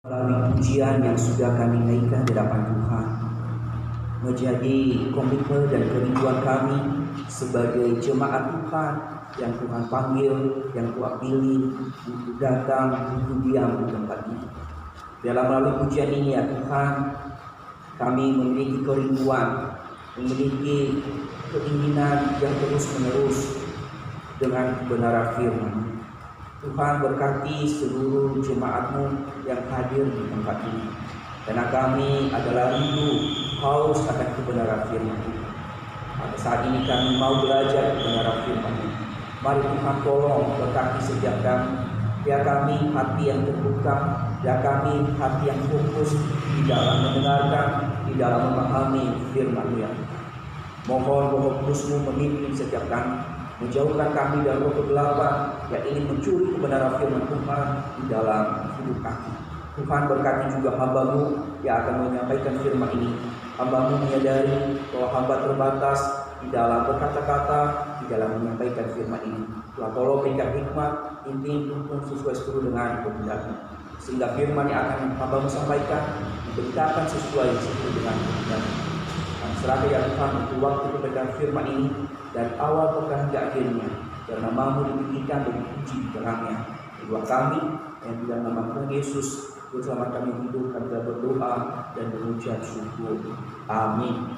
Melalui pujian yang sudah kami naikkan di hadapan Tuhan, menjadi komitmen dan kerinduan kami sebagai jemaat Tuhan yang Tuhan panggil, yang Tuhan pilih untuk datang, untuk diam di tempat ini. Dalam melalui pujian ini ya Tuhan, kami memiliki kerinduan, memiliki keinginan yang terus menerus dengan kebenaran firman. Tuhan berkati seluruh jemaat-Mu yang hadir di tempat ini. Karena kami adalah rindu, haus akan kebenaran firman-Mu. Pada saat ini kami mau belajar kebenaran firman-Mu. Mari Tuhan tolong berkati setiap kami. Biar kami hati yang terbuka, biar kami hati yang fokus di dalam mendengarkan, di dalam memahami firman-Mu yang mohon Roh Kudus-Mu memimpin setiap kami, menjauhkan kami dari roh kegelapan yang ingin mencuri kebenaran firman Tuhan di dalam hidup kami. Tuhan berkati juga hamba-Mu yang akan menyampaikan firman ini. Hamba-Mu menyadari bahwa hamba terbatas di dalam berkata-kata, di dalam menyampaikan firman ini. Tuhan tolong berikan hikmat, inti tuntun sesuai seluruh dengan kehendak-Mu, sehingga firman yang akan hamba-Mu sampaikan diberitakan sesuai dengan kehendak-Mu. Serahkan ya Tuhan untuk waktu kebenaran firman ini dan awal pekan hingga akhirnya, dan nama-Mu ditinggikan dan dipuji di dalamnya. Kedua kami yang di dalam nama Tuhan Yesus bersama kami hidup, kami berdoa dan mengucap syukur. Amin.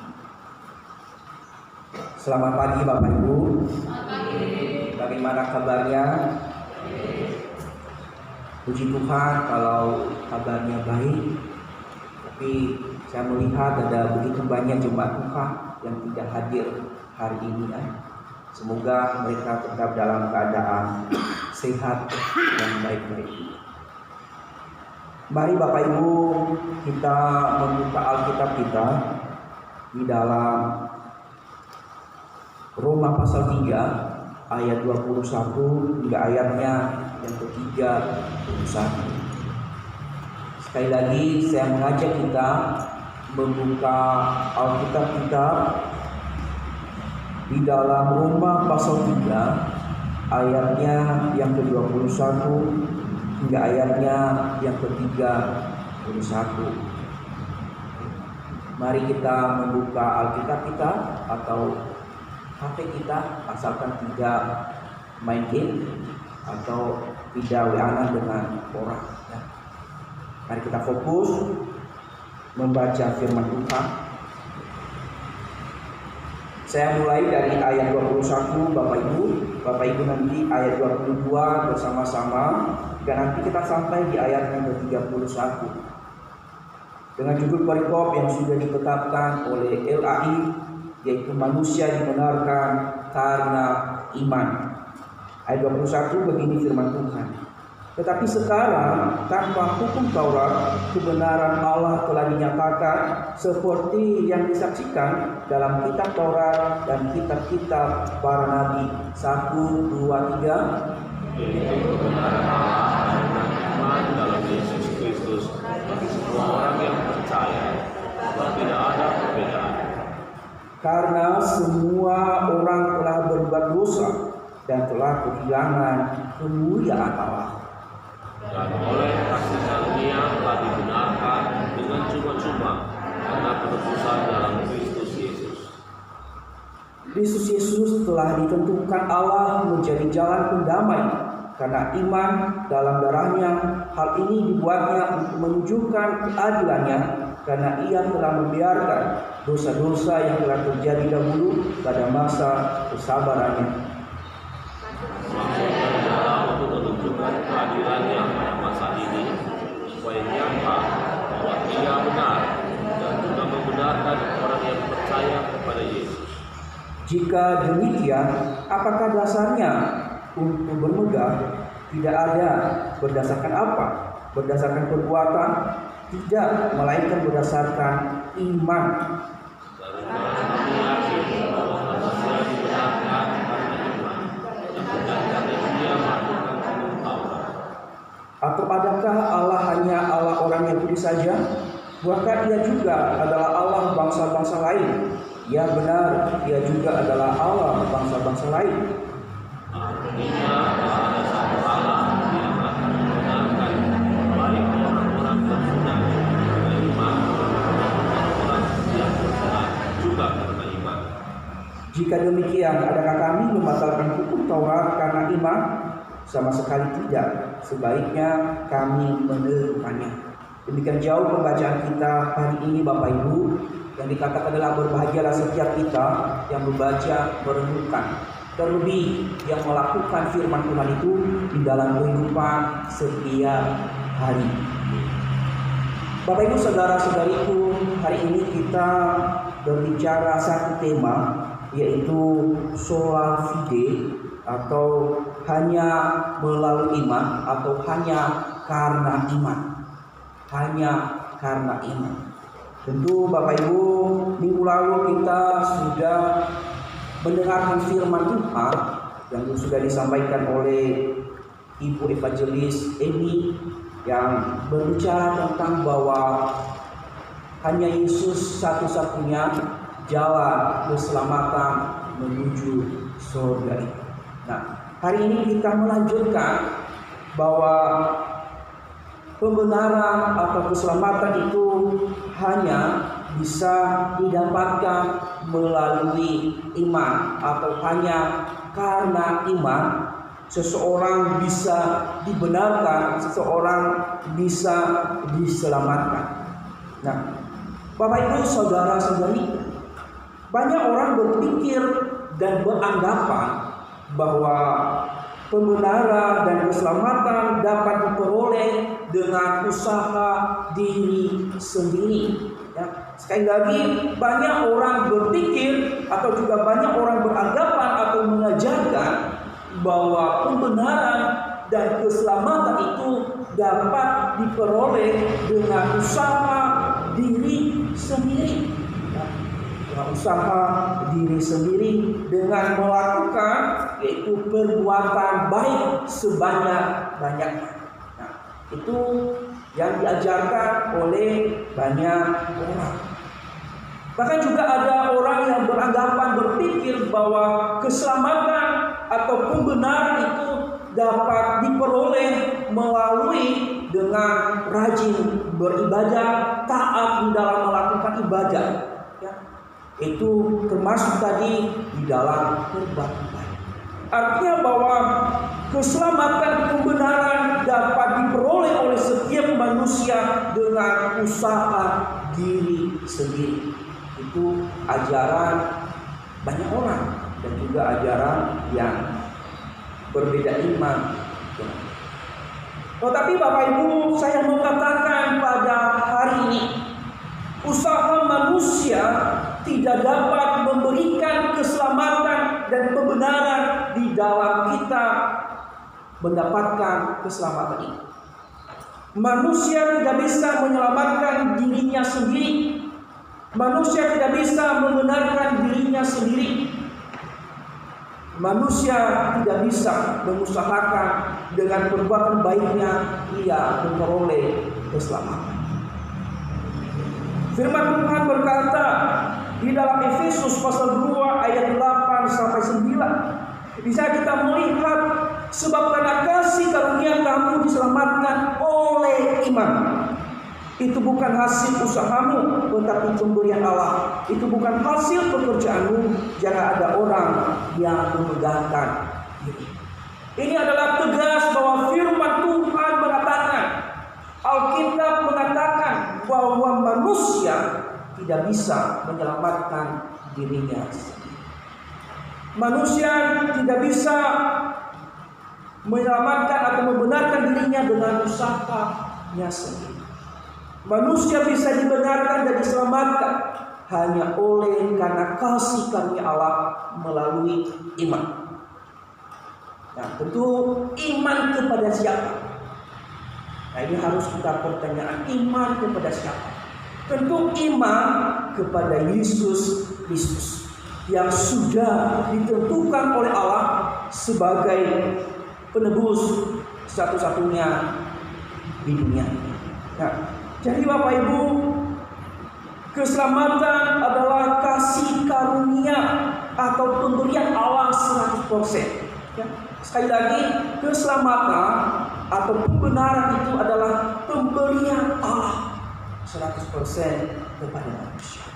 Selamat pagi Bapak Ibu. Bagaimana kabarnya? Puji Tuhan kalau kabarnya baik. Tapi saya melihat ada begitu banyak jemaat Tuhan yang tidak hadir hari ini. Semoga mereka tetap dalam keadaan sehat dan baik-baik. Mari Bapak Ibu kita membuka Alkitab kita di dalam Roma pasal 3 ayat 21 hingga ayatnya yang ke-31. Sekali lagi saya mengajak kita membuka Alkitab kita di dalam Roma pasal 3 ayatnya yang ke-21 hingga ayatnya yang ke-31. Mari kita membuka Alkitab kita atau HP kita, asalkan tidak main game atau tidak WA dengan orang. Mari kita fokus membaca firman Tuhan. Saya mulai dari ayat 21 Bapak Ibu nanti ayat 22 bersama-sama, dan nanti kita sampai di ayat yang ke-31. Dengan judul perikop yang sudah ditetapkan oleh LAI, yaitu manusia dibenarkan karena iman. Ayat 21 begini firman Tuhan. Tetapi sekarang tanpa hukum Taurat, kebenaran Allah telah dinyatakan seperti yang disaksikan dalam kitab Taurat dan kitab-kitab para nabi. 1, 2, 3. Yaitu kebenaran Allah dan iman dalam Yesus Kristus bagi semua orang yang percaya, sebab tidak ada perbedaan. Karena semua orang telah berbuat dosa dan telah kehilangan kemuliaan Allah, Dan oleh kasih karunia telah dibenarkan dengan cuma-cuma karena penebusan dalam Kristus Yesus. Kristus Yesus telah ditentukan Allah menjadi jalan pendamai karena iman dalam darahnya. Hal ini dibuatnya untuk menunjukkan keadilannya, karena ia telah membiarkan dosa-dosa yang telah terjadi dahulu pada masa kesabarannya. Maksudnya adalah untuk menunjukkan keadilannya pada masa ini, supaya nyata bahwa ia benar dan juga membenarkan orang yang percaya kepada Yesus. Jika demikian, apakah dasarnya untuk bermegah? Tidak ada. Berdasarkan apa? Berdasarkan perbuatan? Tidak, melainkan berdasarkan iman. Dari mana kami yakin bahwa manusia dibenarkan karena iman, yang benarkan dia melakukan hukum Taurat. Atau adakah Allah hanya Allah orang Yahudi saja? Bukankah ia juga adalah Allah bangsa-bangsa lain? Ya benar, ia juga adalah Allah bangsa-bangsa lain. Artinya ada satu Allah yang akan membenarkan baik orang-orang Jika demikian, adakah kami membatalkan hukum Taurat karena iman? Sama sekali tidak. Sebaiknya kami menerukannya. Demikian jauh pembacaan kita hari ini, Bapak Ibu. Yang dikatakan adalah berbahagialah setiap kita yang membaca, merenungkan, terlebih yang melakukan firman Tuhan itu di dalam kehidupan setiap hari. Bapak Ibu, saudara-saudariku, hari ini kita berbicara satu tema, yaitu sola fide, atau hanya melalui iman, atau hanya karena iman. Hanya karena iman. Tentu Bapak Ibu, minggu lalu kita sudah mendengarkan firman Tuhan yang sudah disampaikan oleh Ibu Evangelis Emi, yang berbicara tentang bahwa hanya Yesus satu-satunya jalan keselamatan menuju surga. Nah, hari ini kita melanjutkan bahwa pembenaran atau keselamatan itu hanya bisa didapatkan melalui iman, atau hanya karena iman seseorang bisa dibenarkan, seseorang bisa diselamatkan. Nah, Bapak Ibu, saudara-saudari, banyak orang berpikir dan beranggapan bahwa pembenaran dan keselamatan dapat diperoleh dengan usaha diri sendiri. Ya, sekali lagi, banyak orang berpikir atau juga banyak orang beranggapan atau mengajarkan bahwa pembenaran dan keselamatan itu dapat diperoleh dengan usaha diri sendiri. Dengan usaha diri sendiri, dengan melakukan yaitu perbuatan baik sebanyak-banyaknya. Nah, itu yang diajarkan oleh banyak orang. Bahkan juga ada orang yang beranggapan, berpikir bahwa keselamatan atau pembenaran itu dapat diperoleh melalui dengan rajin beribadah, taat di dalam melakukan ibadah. Ya, itu termasuk tadi di dalam perbuatan baik. Artinya bahwa keselamatan pembenaran dapat diperoleh oleh setiap manusia dengan usaha diri sendiri. Itu ajaran banyak orang dan juga ajaran yang berbeda iman. Tetapi Bapak Ibu, saya mau katakan pada hari ini, usaha manusia tidak dapat memberikan keselamatan dan pembenaran di dalam kita mendapatkan keselamatan ini. Manusia tidak bisa menyelamatkan dirinya sendiri. Manusia tidak bisa membenarkan dirinya sendiri. Manusia tidak bisa mengusahakan dengan perbuatan baiknya ia memperoleh keselamatan. Firman Tuhan berkata di dalam Efesus pasal 2 ayat 8 sampai 9. Bisa kita melihat, sebab karena kasih karunia kamu diselamatkan oleh iman. Itu bukan hasil usahamu, tetapi pemberian Allah. Itu bukan hasil pekerjaanmu, jangan ada orang yang memegahkan diri. Ini adalah tegas bahwa firman Tuhan mengatakan, Alkitab mengatakan bahwa manusia tidak bisa menyelamatkan dirinya sendiri. Manusia tidak bisa menyelamatkan atau membenarkan dirinya dengan usahanya sendiri. Manusia bisa dibenarkan dan diselamatkan hanya oleh karena kasih karunia Allah melalui iman. Nah, tentu iman kepada siapa? Nah, ini harus kita pertanyaan, iman kepada siapa? Tentu iman kepada Yesus Kristus yang sudah ditentukan oleh Allah sebagai penebus satu-satunya di dunia. Nah, jadi Bapak Ibu, keselamatan adalah kasih karunia atau pemberian Allah 100%. Ya. Sekali lagi, keselamatan atau pembenaran itu adalah pemberian Allah 100% kepada manusia.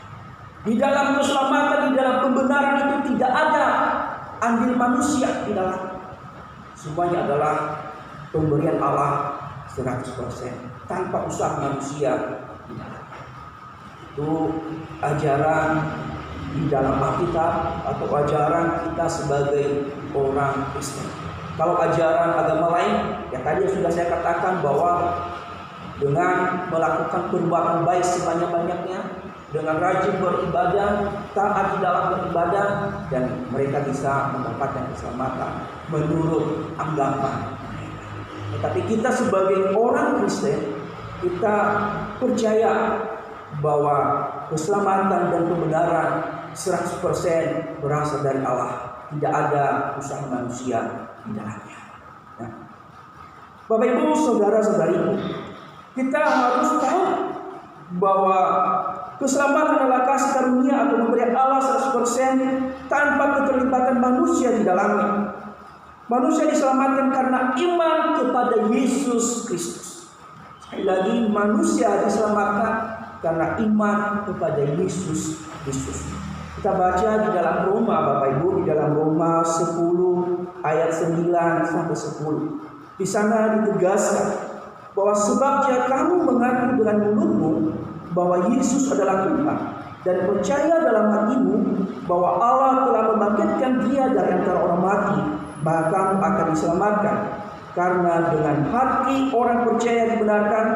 Di dalam keselamatan, di dalam pembenaran itu tidak ada andil manusia di dalam. Semuanya adalah pemberian Allah 100% tanpa usaha manusia di dalam. Itu ajaran di dalam Alkitab atau ajaran kita sebagai orang Kristen. Kalau ajaran agama lain, ya tadi sudah saya katakan bahwa dengan melakukan perbuatan baik sebanyak-banyaknya, dengan rajin beribadah, taat di dalam beribadah, dan mereka bisa mendapatkan keselamatan menurut anggapan mereka. Tetapi kita sebagai orang Kristen, kita percaya bahwa keselamatan dan kebenaran 100% berasal dari Allah. Tidak ada usaha manusia di dalamnya. Nah, Bapak Ibu, saudara-saudariku, kita harus tahu bahwa keselamatan adalah kasih karunia atau pemberian Allah 100% tanpa keterlibatan manusia di dalamnya. Manusia diselamatkan karena iman kepada Yesus Kristus. Sekali lagi, manusia diselamatkan karena iman kepada Yesus Kristus. Kita baca di dalam Roma, Bapak Ibu, di dalam Roma 10 ayat 9 sampai 10. Di sana ditegaskan bahwa sebab jika kamu mengaku dengan mulutmu bahwa Yesus adalah Tuhan dan percaya dalam hatimu bahwa Allah telah membangkitkan Dia dari antara orang mati, maka kamu akan diselamatkan. Karena dengan hati orang percaya dibenarkan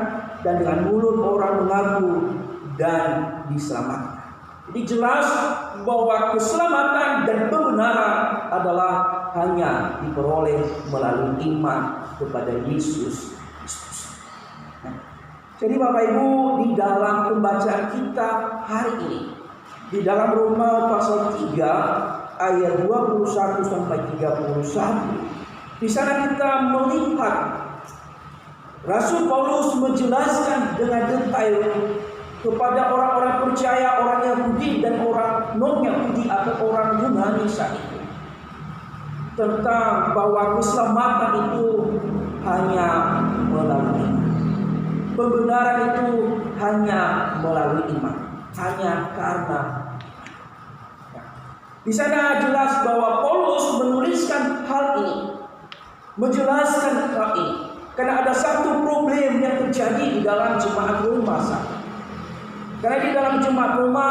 dan dengan mulut orang mengaku dan diselamatkan. Jadi jelas bahwa keselamatan dan pembenaran adalah hanya diperoleh melalui iman kepada Yesus Kristus. Jadi Bapak Ibu, di dalam pembacaan kita hari ini, di dalam Roma pasal 3 ayat 21 sampai 31, di sana kita melihat Rasul Paulus menjelaskan dengan detail kepada orang-orang percaya, orang Yahudi dan orang non-Yahudi atau orang Yunani saat itu, tentang bahwa keselamatan itu hanya melalui pembenaran, itu hanya melalui iman, hanya karena. Di sana jelas bahwa Paulus menuliskan hal ini, menjelaskan hal ini, karena ada satu problem yang terjadi di dalam jemaat Roma saat itu. Karena di dalam jemaat Roma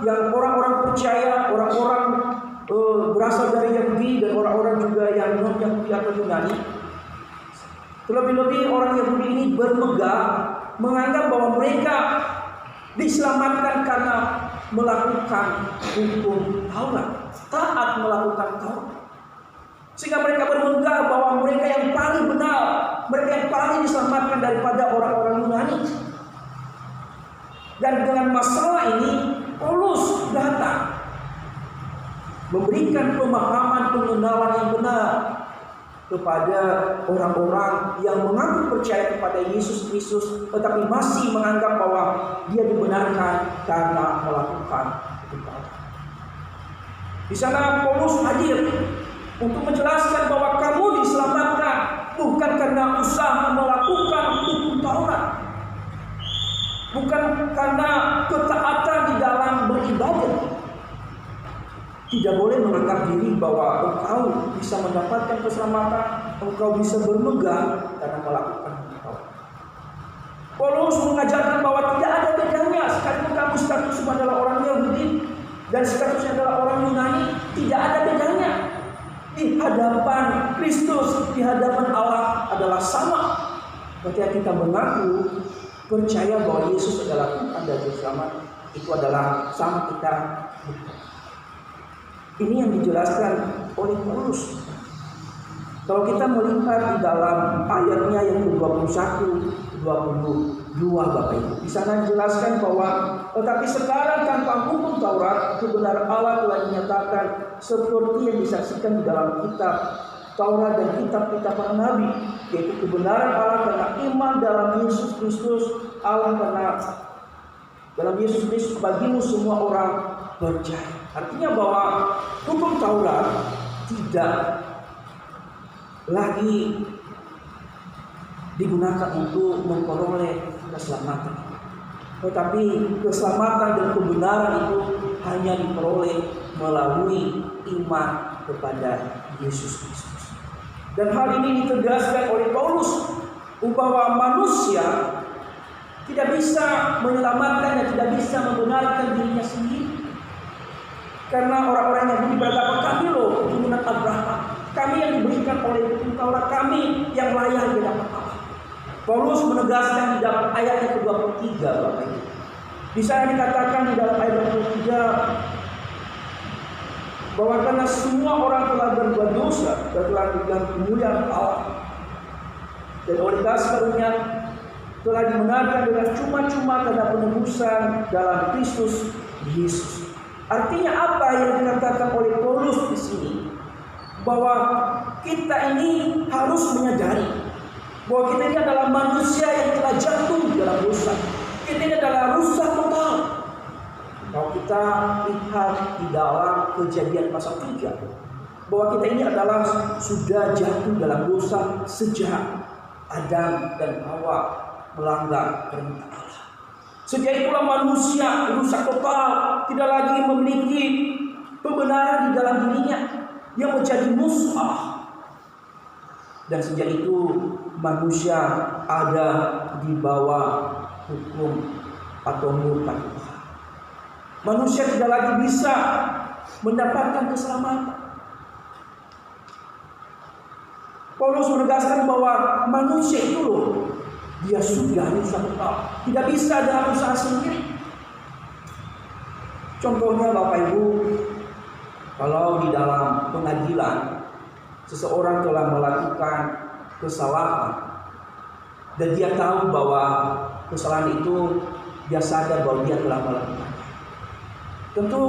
yang orang-orang percaya, orang-orang berasal dari Yahudi dan orang-orang juga yang non-Yahudi atau Yunani, terlebih-lebih orang Yahudi ini bermegah menganggap bahwa mereka diselamatkan karena melakukan hukum Taurat, taat melakukan Taurat. Sehingga mereka bermegah bahwa mereka yang paling benar, mereka yang paling diselamatkan daripada orang-orang Yunani. Dan dengan masalah ini, Paulus datang memberikan pemahaman pengenalan yang benar kepada orang-orang yang mengaku percaya kepada Yesus Kristus, tetapi masih menganggap bahwa dia dibenarkan karena melakukan hukum Taurat. Di sana Paulus hadir untuk menjelaskan bahwa kamu diselamatkan bukan karena usaha melakukan hukum Taurat, bukan karena ketaatan di dalam beribadah. Tidak boleh menganggap diri bahwa engkau bisa mendapatkan keselamatan, engkau bisa bermegah karena melakukan hukum Taurat. Paulus mengajarkan bahwa tidak ada bedanya, sekalipun kamu statusnya adalah orang Yahudi dan statusnya adalah orang Yunani, tidak ada bedanya. Di hadapan Kristus, di hadapan Allah adalah sama. Ketika kita mengaku percaya bahwa Yesus adalah Tuhan dan Juru Selamat, itu adalah sama kita. Ini yang dijelaskan oleh Paulus. Kalau kita melihat di dalam ayatnya yang ke-21, 22 Bapak Ibu, di sana dijelaskan bahwa tetapi sekarang tanpa hukum Taurat, kebenaran Allah telah dinyatakan seperti yang disaksikan di dalam kitab Taurat dan kitab-kitab para nabi, yaitu kebenaran Allah karena iman dalam Yesus Kristus, Allah karena dalam Yesus Kristus bagimu semua orang percaya. Artinya bahwa hukum Taurat tidak lagi digunakan untuk memperoleh keselamatan, tetapi keselamatan dan kebenaran itu hanya diperoleh melalui iman kepada Yesus Kristus. Dan hal ini ditegaskan oleh Paulus bahwa manusia tidak bisa menyelamatkan dan tidak bisa membenarkan dirinya sendiri. Karena orang-orang Yahudi berkata, kami loh keturunan Abraham, kami yang diberikan oleh Engkaulah kami yang layak di hadapan Allah. Paulus menegaskan di dalam ayat yang ke-23, Bapak Ibu. Di sana dikatakan di dalam ayat 23 bahwa karena semua orang telah berbuat dosa dan telah dibilang kemuliaan Allah, dan oleh karunia telah dimenangkan dengan cuma-cuma karena penebusan dalam Kristus Yesus. Artinya apa yang dikatakan oleh Paulus di sini? Bahwa kita ini harus menyadari bahwa kita ini adalah manusia yang telah jatuh dalam dosa. Kita ini adalah rusak total. Kalau kita lihat di dalam Kejadian pasal 3, bahwa kita ini adalah sudah jatuh dalam dosa sejak Adam dan Hawa melanggar perintah Allah. Sejak itulah manusia rusak total, tidak lagi memiliki pembenaran di dalam dirinya, yang menjadi musuh Allah. Dan sejak itu manusia ada di bawah hukum atau murka Tuhan. Manusia tidak lagi bisa mendapatkan keselamatan. Paulus menegaskan bahwa manusia itu loh, dia sudah rusak total, tidak bisa dalam usaha sendiri. Contohnya Bapak Ibu, kalau di dalam pengadilan seseorang telah melakukan kesalahan dan dia tahu bahwa kesalahan itu, dia sadar bahwa dia telah melakukan. Tentu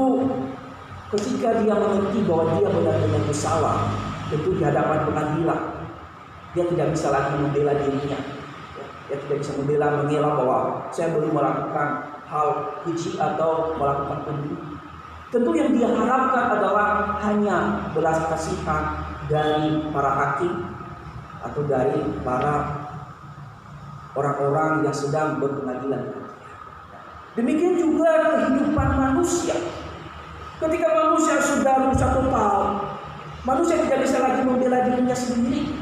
ketika dia mengerti bahwa dia benar-benar bersalah, tentu di hadapan pengadilan dia tidak bisa lagi membela dirinya. Dia tidak bisa mengelak bahwa saya belum melakukan hal keji atau melakukan pembunuhan. Tentu yang dia harapkan adalah hanya belas kasihan dari para hakim atau dari para orang-orang yang sedang berpengadilan. Demikian juga kehidupan manusia. Ketika manusia sudah rusak total, manusia tidak bisa lagi membela dirinya sendiri.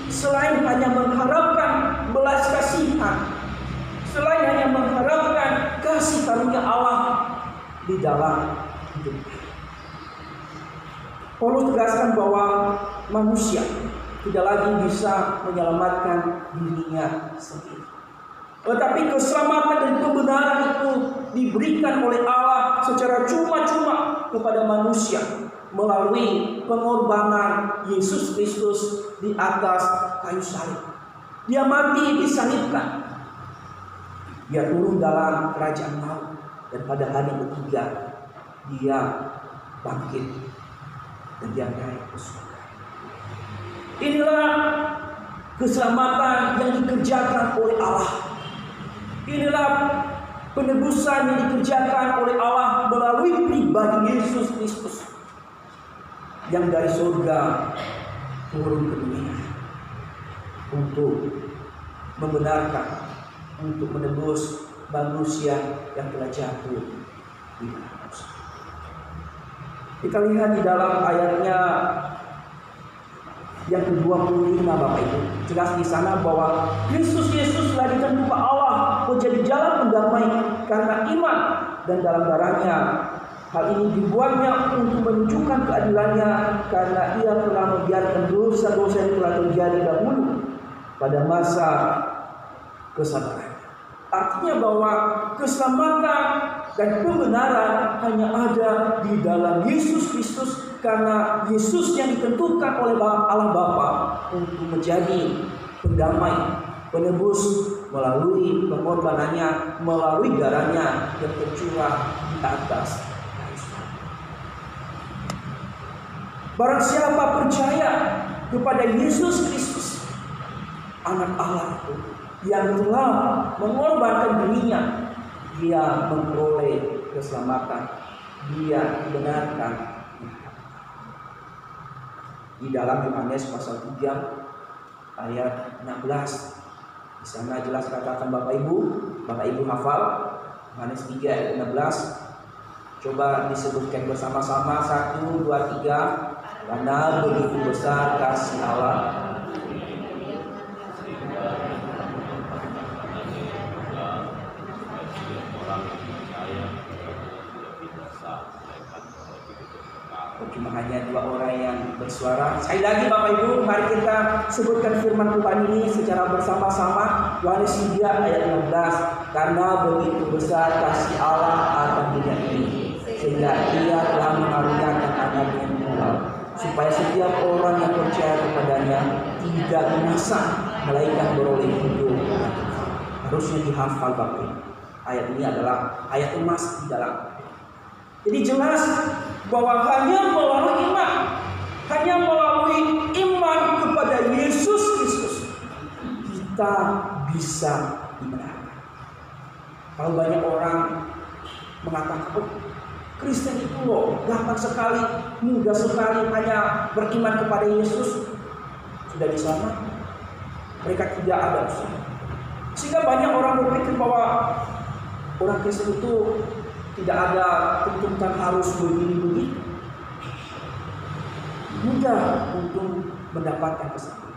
Selain hanya mengharapkan belas kasihan, selain hanya mengharapkan kasih karunia Allah di dalam hidup. Paulus tegaskan bahwa manusia tidak lagi bisa menyelamatkan dirinya sendiri. Tetapi keselamatan dan kebenaran itu diberikan oleh Allah secara cuma-cuma kepada manusia melalui pengorbanan Yesus Kristus di atas kayu salib. Dia mati disalibkan. Dia turun dalam kerajaan maut, dan pada hari ketiga dia bangkit dan dia naik ke surga. Inilah keselamatan yang dikerjakan oleh Allah. Inilah penebusan yang dikerjakan oleh Allah melalui pribadi Yesus Kristus yang dari surga turun ke dunia untuk membenarkan, untuk menebus manusia yang telah jatuh di dalam dosa. Kita lihat di dalam ayatnya yang ke-25 Bapak Ibu, jelas di sana bahwa Kristus Yesus telah ditentukan Allah menjadi jalan pendamai karena iman, dan dalam darahnya. Hal ini dibuatnya untuk menunjukkan keadilannya karena ia telah membiarkan dosa-dosa yang telah terjadi dahulu pada masa kesabaran. Artinya bahwa keselamatan dan kebenaran hanya ada di dalam Yesus Kristus, karena Yesus yang ditentukan oleh Allah Bapa untuk menjadi pendamai, penebus melalui pengorbanannya, melalui darahnya yang tercurah di atas. Barang siapa percaya kepada Yesus Kristus, anak Allah itu, yang telah mengorbankan dirinya, dia memperoleh keselamatan, dia dibenarkan. Di dalam Yohanes pasal 3 ayat 16, di sana jelas katakan Bapak Ibu hafal Yohanes 3 ayat 16. Coba disebutkan bersama-sama, 1, 2, 3. Karena begitu besar kasih Allah. Cuma hanya 2 orang yang bersuara. Sekali lagi Bapak Ibu, mari kita sebutkan firman Tuhan ini secara bersama-sama. Yohanes 3 ayat 16. Karena begitu besar kasih Allah akan dunia ini, sehingga Ia telah mengaruniakan anaknya yang tunggal, supaya setiap orang yang percaya kepadanya tidak binasa, melainkan beroleh hidup. Harusnya dihafal Bapak Ibu. Ayat ini adalah ayat emas di dalam. Jadi jelas bahwa hanya melalui iman kepada Yesus Kristus kita bisa dibenarkan. Kalau banyak orang mengatakan, oh, Kristen itu loh gampang sekali, mudah sekali, hanya beriman kepada Yesus sudah diselamatkan. Mereka tidak ada usaha. Sehingga banyak orang berpikir bahwa orang Kristen itu tidak ada tuntutan harus begini-begini. Mudah untuk mendapatkan keselamatan.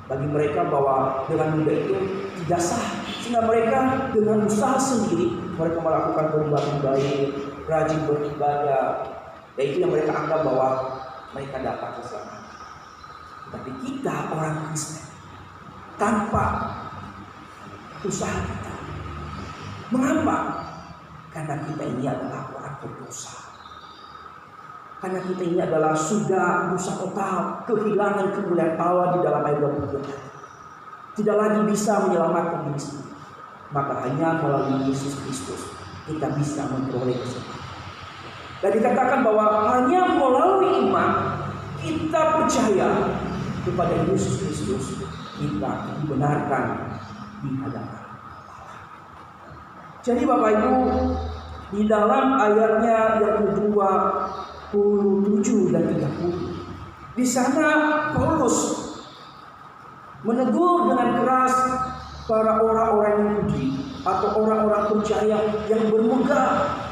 Bagi mereka bahwa dengan mudah itu tidak sah. Sehingga mereka dengan usaha sendiri mereka melakukan perbuatan baik, rajin beribadah. Dan itu yang mereka anggap bahwa mereka dapat keselamatan. Tapi kita orang Kristen tanpa usaha kita. Mengapa? Karena kita ini adalah orang berdosa. Karena kita ini adalah sudah dosa total, kehilangan kemuliaan Allah di dalam ayat 22. Tidak lagi bisa menyelamatkan diri sendiri. Maka hanya melalui Yesus Kristus kita bisa memperoleh keselamatan. Dan dikatakan bahwa hanya melalui iman kita percaya kepada Yesus Kristus, kita dibenarkan di hadapan. Jadi Bapak Ibu, di dalam ayatnya yang ke-27 dan 30, di sana Paulus menegur dengan keras para orang-orang Yahudi atau orang-orang percaya yang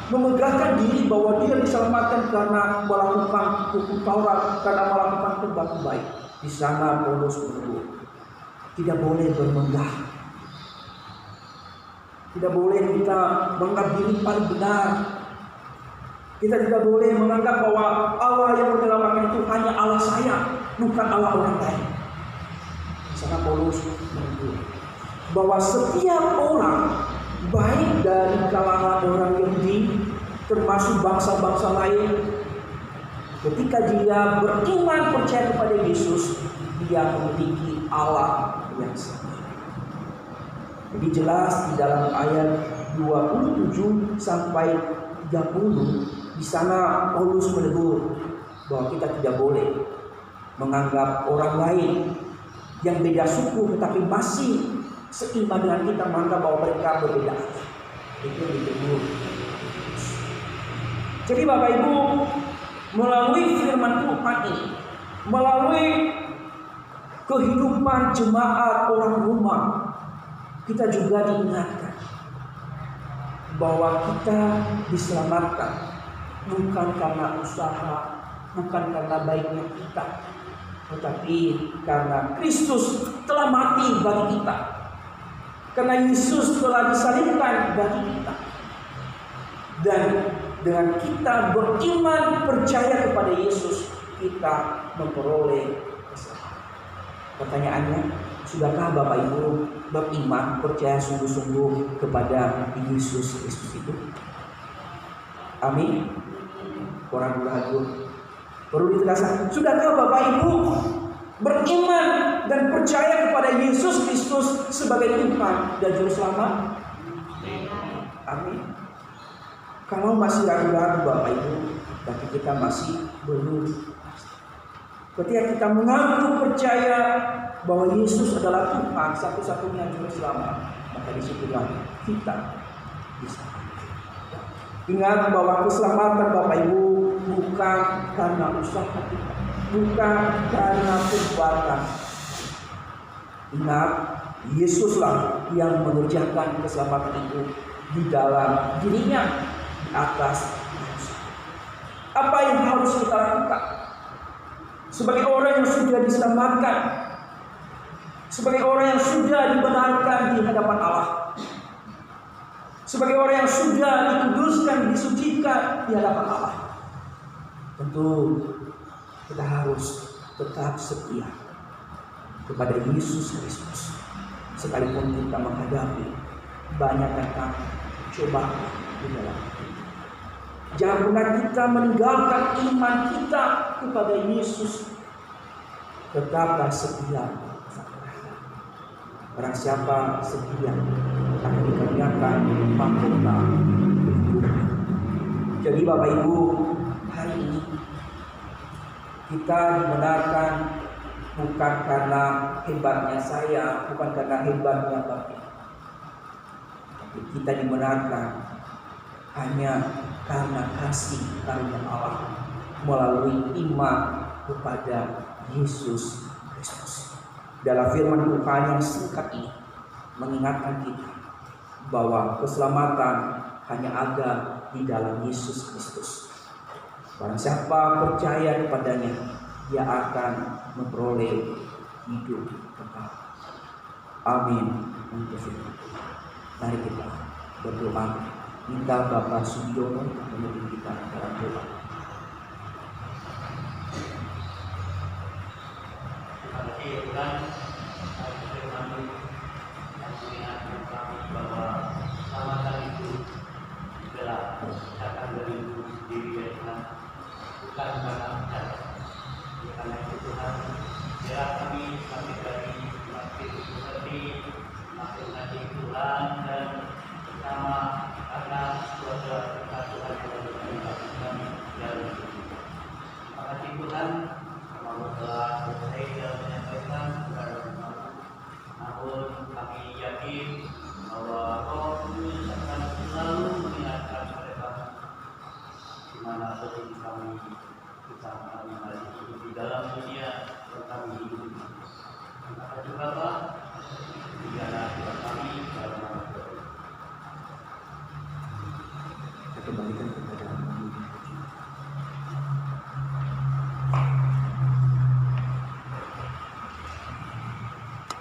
memegahkan diri bahwa dia diselamatkan karena melakukan hukum Taurat, karena melakukan perbuatan baik. Di sana Paulus menegur, tidak boleh bermegah. Tidak boleh kita menganggap diri paling benar. Kita tidak boleh menganggap bahwa Allah yang menyelamatkan itu hanya Allah saya, bukan Allah orang lain. Di sana Paulus menegur bahwa setiap orang, baik dari kalangan orang Yahudi termasuk bangsa-bangsa lain, ketika dia beriman percaya kepada Yesus, dia memiliki Allah yang sama. Jadi jelas di dalam ayat 27 sampai 30 di sana Paulus menegur bahwa kita tidak boleh menganggap orang lain yang beda suku tetapi masih seiman dengan kita, menganggap bahwa mereka berbeda. Itu ditegur. Jadi Bapak Ibu, melalui firman Tuhan ini, melalui kehidupan jemaat orang Roma, kita juga diingatkan bahwa kita diselamatkan bukan karena usaha, bukan karena baiknya kita, tetapi karena Kristus telah mati bagi kita, karena Yesus telah disalibkan bagi kita. Dan dengan kita beriman percaya kepada Yesus, kita memperoleh keselamatan. Pertanyaannya, sudahkah Bapak Ibu beriman percaya sungguh-sungguh kepada Yesus Kristus itu? Amin. Orang ragu. Perlu ditegaskan, sudahkah Bapak Ibu beriman dan percaya kepada Yesus Kristus sebagai Tuhan dan Juru Selamat? Amin. Kalau masih ragu-ragu Bapak Ibu, tapi kita masih belum. Ketika kita mengaku percaya bahwa Yesus adalah Tuhan satu-satunya Juru Selamat, maka disitulah kita bisa. Ingat bahwa keselamatan Bapak Ibu bukan karena usaha kita, bukan karena perbuatan. Ingat, Yesuslah yang mengerjakan keselamatan itu di dalam dirinya, di atas manusia. Apa yang harus kita lakukan? Sebagai orang yang sudah diselamatkan, sebagai orang yang sudah dibenarkan di hadapan Allah, sebagai orang yang sudah dikuduskan, disucikan di hadapan Allah, tentu kita harus tetap setia kepada Yesus Kristus, sekalipun kita menghadapi banyak tantangan, cobaan di dalam hidup. Jangan pernah kita meninggalkan iman kita kepada Yesus. Tetaplah setia. Barang siapa setia akan dikaruniakan mahkota kehidupan. Jadi Bapak Ibu, hari ini kita dibenarkan bukan karena hebatnya saya, bukan karena hebatnya Bapak. Tapi kita dibenarkan hanya karena kasih karunia Allah melalui iman kepada Yesus Kristus. Dalam firman Tuhan yang singkat ini mengingatkan kita bahwa keselamatan hanya ada di dalam Yesus Kristus. Barang siapa percaya kepadanya, dia akan memperoleh hidup kekal. Amin. Mari kita berdoa. Minta Bapak Sugiono memimpin kita dalam doa. Terima kasih Tuhan atas firman-Mu yang mengingatkan kami bahwa keselamatan itu adalah datang dari Mu sendiri ya Tuhan, bukan karena kita. Karena itu Tuhan, biarlah kami sampai dari makin mengerti, makin mengerti Tuhan dan bersama karena keluarga Tuhan yang kami dan terima kasih Tuhan. Kami telah selesai dalam menyampaikan kepada kami. Namun kami yakin bahwa Roh Kudus akan selalu mengingatkan kepada kami di mana posisi kami bersama masih hidup di dalam dunia yang kami hidup. Terima kasih Bapa. Biarlah Tuhan kami dalam nama Tuhan. Kembalikan